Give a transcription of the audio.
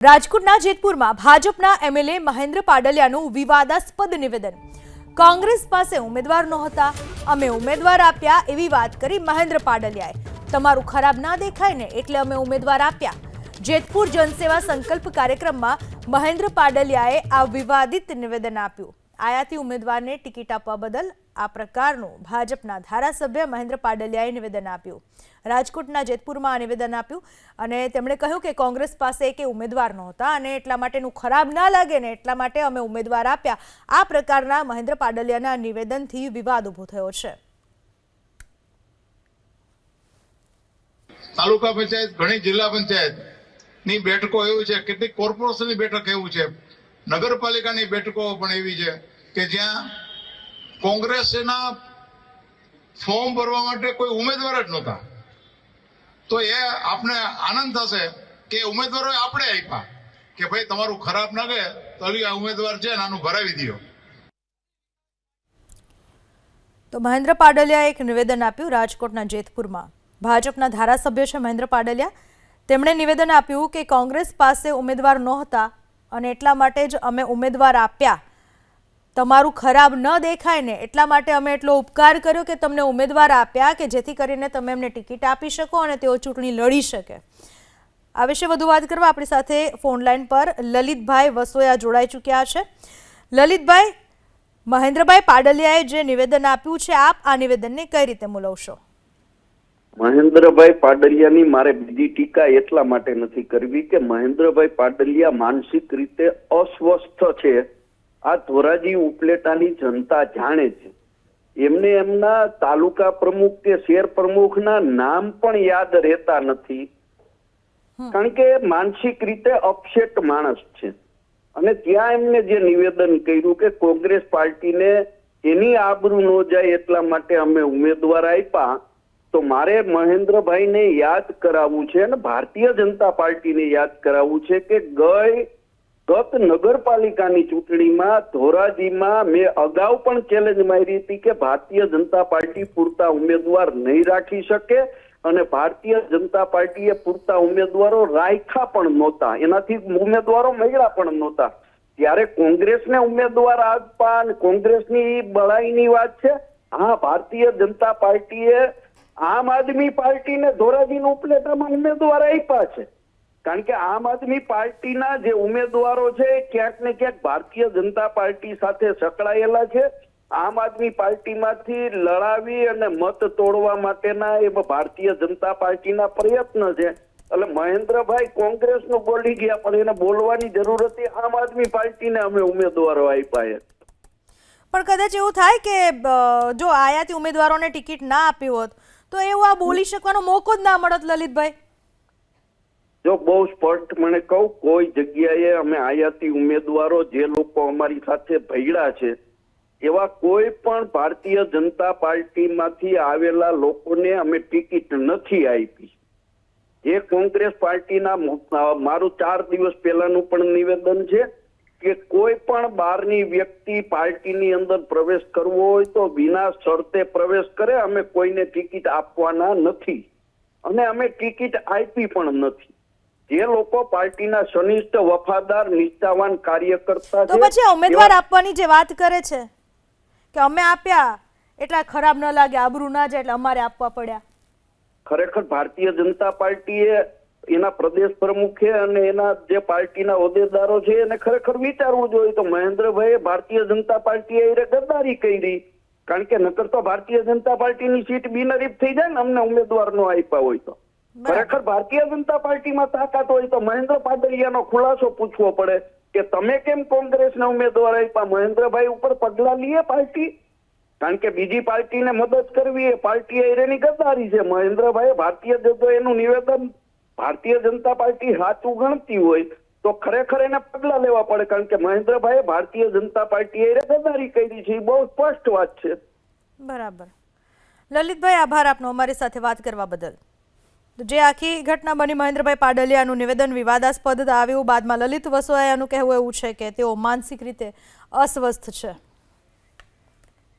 રાજકોટના જેતપુરમાં ભાજપના એમએલએ મહેન્દ્ર પાડલિયાનું વિવાદાસ્પદ નિવેદન। કોંગ્રેસ પાસે ઉમેદવાર નહોતા, અમે ઉમેદવાર આપ્યા એવી વાત કરી મહેન્દ્ર પાડલિયાએ। તમારું ખરાબ ના દેખાય ને એટલે અમે ઉમેદવાર આપ્યા। જેતપુર જનસેવા સંકલ્પ કાર્યક્રમમાં મહેન્દ્ર પાડલિયાએ આ વિવાદિત નિવેદન આપ્યું। આયાતી ઉમેદવારને ટિકિટ આપવા બદલ આ પ્રકારનું ભાજપના ધારાસભ્ય મહેન્દ્ર પાડલિયાએ નિવેદન આપ્યું। રાજકોટના જેતપુરમાં આ નિવેદન આપ્યું અને તેમણે કહ્યું કે કોંગ્રેસ પાસે એક ઉમેદવાર નહોતા અને એટલા માટેનું ખરાબ ના લાગે ને એટલા માટે અમે ઉમેદવાર આપ્યા। આ પ્રકારના મહેન્દ્ર પાડલિયાના નિવેદનથી વિવાદ ઊભો થયો છે। તાલુકા પંચાયત, ઘણી જિલ્લા પંચાયતની બેઠકો એવું છે, કેટલીક કોર્પોરેશનની બેઠક એવું છે, નગરપાલિકાની બેઠકો પણ એવી છે કે જ્યાં કોંગ્રેસના ફોર્મ ભરવા માટે કોઈ ઉમેદવાર જ નહોતા। તો એ આપણે આનંદ થશે કે ઉમેદવારો આપણે આપ્યા કે ભાઈ તમારું ખરાબ ના ગયે તો આ ઉમેદવાર છે આનું ભરાવી દો। તો મહેન્દ્ર પાડલિયાએ એક નિવેદન આપ્યું। રાજકોટના જેતપુરમાં ભાજપના ધારાસભ્ય છે મહેન્દ્ર પાડલિયા। તેમણે નિવેદન આપ્યું કે કોંગ્રેસ પાસે ઉમેદવાર નહોતા અને એટલા માટે જ અમે ઉમેદવાર આપ્યા। તમારું ખરાબ ન દેખાય ને એટલા માટે અમે એટલો ઉપકાર કર્યો કે તમને ઉમેદવાર આપ્યા કે જેથી કરીને તમે એમને ટિકિટ આપી શકો અને તેઓ ચૂંટણી લડી શકે। આ વિશે વધુ વાત કરવા આપણી સાથે ફોન લાઈન પર લલિતભાઈ વસોયા જોડાઈ ચૂક્યા છે। લલિતભાઈ, મહેન્દ્રભાઈ પાડલિયાએ જે નિવેદન આપ્યું છે, આપ આ નિવેદનને કઈ રીતે મૂલવશો? મહેન્દ્રભાઈ પાડલિયાની મારે બીજી ટીકા એટલા માટે નથી કરવી કે મહેન્દ્રભાઈ પાડલિયા માનસિક રીતે અસ્વસ્થ છે। આ ધોરાજી ઉપલેટાની જનતા જાણે છે। એમને એમના તાલુકા પ્રમુખ કે શહેર પ્રમુખના નામ પણ યાદ રહેતા નથી, કારણ કે માનસિક રીતે અપસેટ માણસ છે। અને ત્યાં એમને જે નિવેદન કર્યું કે કોંગ્રેસ પાર્ટીને એની આબરૂ ન જાય એટલા માટે અમે ઉમેદવાર આપ્યા, તો મારે મહેન્દ્રભાઈને યાદ કરાવવું છે અને ભારતીય જનતા પાર્ટીને યાદ કરાવવું છે કે ગત નગરપાલિકાની ચૂંટણીમાં ધોરાજીમાં મેં અગાઉ પણ ચેલેન્જ મારી હતી કે ભારતીય જનતા પાર્ટી પૂરતા ઉમેદવાર નહીં રાખી શકે અને ભારતીય જનતા પાર્ટીએ પૂરતા ઉમેદવારો રાખ્યા પણ નહોતા, એનાથી ઉમેદવારો મળ્યા પણ નહોતા। ત્યારે કોંગ્રેસને ઉમેદવાર આપવા અને કોંગ્રેસની બળાઈની વાત છે। હા, ભારતીય જનતા પાર્ટીએ આમ આદમી પાર્ટીને ધોરાજીના ઉપલેટામાં ઉમેદવાર આપ્યા છે, કારણ કે આમ આદમી પાર્ટીના જે ઉમેદવારો છે ક્યાંક ને ક્યાંક ભારતીય જનતા પાર્ટી સાથે સંકળાયેલા છે। આમ આદમી પાર્ટીમાંથી લડાવી અને મત તોડવા માટેના એ ભારતીય જનતા પાર્ટીના પ્રયત્ન છે। એટલે મહેન્દ્રભાઈ કોંગ્રેસનું બોલી ગયા, પણ એને બોલવાની જરૂર હતી આમ આદમી પાર્ટીને અમે ઉમેદવારો આપ્યા છે। પણ કદાચ એવું થાય કે જો આયાતી ઉમેદવારોને ટિકિટ ના આપી હોત તો એવું આ બોલી શકવાનો મોકો જ ના મળત। લલિતભાઈ, જો બહુ સ્પષ્ટ મને કહું, કોઈ જગ્યાએ અમે આયાતી ઉમેદવારો જે લોકો અમારી સાથે ભેગા છે એવા કોઈ પણ ભારતીય જનતા પાર્ટીમાંથી આવેલા લોકોને અમે ટિકિટ નથી આપી। જે કોંગ્રેસ પાર્ટીના મારું 4 દિવસ પહેલાનું પણ નિવેદન છે કે કોઈ પણ બહારની વ્યક્તિ પાર્ટીની અંદર પ્રવેશ કરવો હોય તો વિના શરતે પ્રવેશ કરે, અમે કોઈને ટિકિટ આપવાના નથી અને અમે ટિકિટ આપી પણ નથી। જે લોકો પાર્ટીના સનિષ્ઠ, વફાદાર, નિષ્ઠાવાન કાર્યકર્તા છે, તો પછી ઉમેદવાર આપવાની જે વાત કરે છે કે અમે આપ્યા એટલા ખરાબ ન લાગે, આબરૂ ના જાય એટલે અમારે આપવા પડ્યા, ખરેખર ભારતીય જનતા પાર્ટીએ એના પ્રદેશ પ્રમુખે અને એના જે પાર્ટીના હોદ્દેદારો છે એને ખરેખર વિચારવું જોઈએ। તો મહેન્દ્રભાઈએ ભારતીય જનતા પાર્ટીએ ગદ્દારી કરી, કારણ કે નકર તો ભારતીય જનતા પાર્ટીની સીટ બિનહરીફ થઈ જાય ને અમને ઉમેદવાર નો આપ્યા હોય તો। ખરેખર ભારતીય જનતા પાર્ટીમાં તાકાત હોય તો મહેન્દ્ર પાડલિયાનો ખુલાસો પૂછવો પડે કે તમે કેમ કોંગ્રેસના ઉમેદવાર આપ્યા। મહેન્દ્રભાઈ ઉપર પગલા લીએ પાર્ટી, કારણ કે બીજી પાર્ટીને મદદ કરવી એ પાર્ટી એની ગદ્દારી છે। મહેન્દ્રભાઈ ભારતીય જનતા એનું નિવેદન ભારતીય જનતા પાર્ટી સાચું ગણતી હોય તો ખરેખર એને પગલા લેવા પડે, કારણ કે મહેન્દ્રભાઈ ભારતીય જનતા પાર્ટીએ ગદ્દારી કરી છે, એ બહુ સ્પષ્ટ વાત છે। બરાબર। લલિતભાઈ, આભાર આપનો અમારી સાથે વાત કરવા બદલ। તો જે આખી ઘટના બની, મહેન્દ્રભાઈ પાડલિયાનું નિવેદન વિવાદાસ્પદ આવ્યું, બાદમાં લલિત વસોયાનું કહેવું એવું છે કે તેઓ માનસિક રીતે અસ્વસ્થ છે।